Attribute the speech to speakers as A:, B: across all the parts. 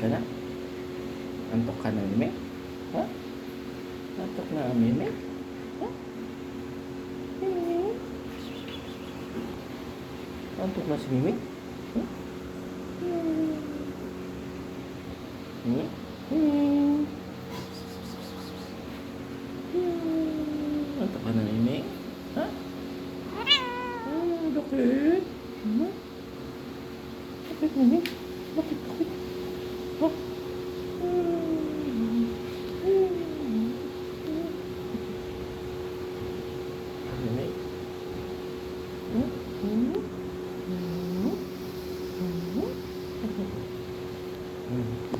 A: ka na? Antok ka na, Mimi? Ha? Antok na, Mimi? Ha? Mimi? Antok na si Mimi? Ha? Hmm? Hmm? Antok ka na, Mimi? Ha? Bakit? Hmm? Bakit, Mimi? Bakit? Ha? Mimi?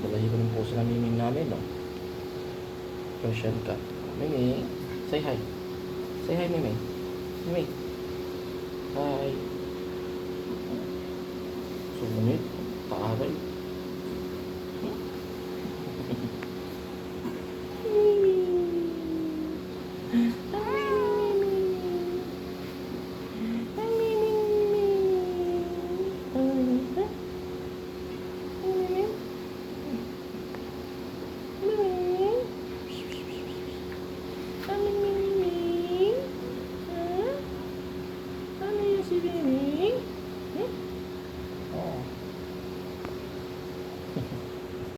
A: Balahiban ng puso na Mimi namin, no? Persian cat. Mimi, say hi. Say hi, Mimi. Mimi. Hi. Sungit.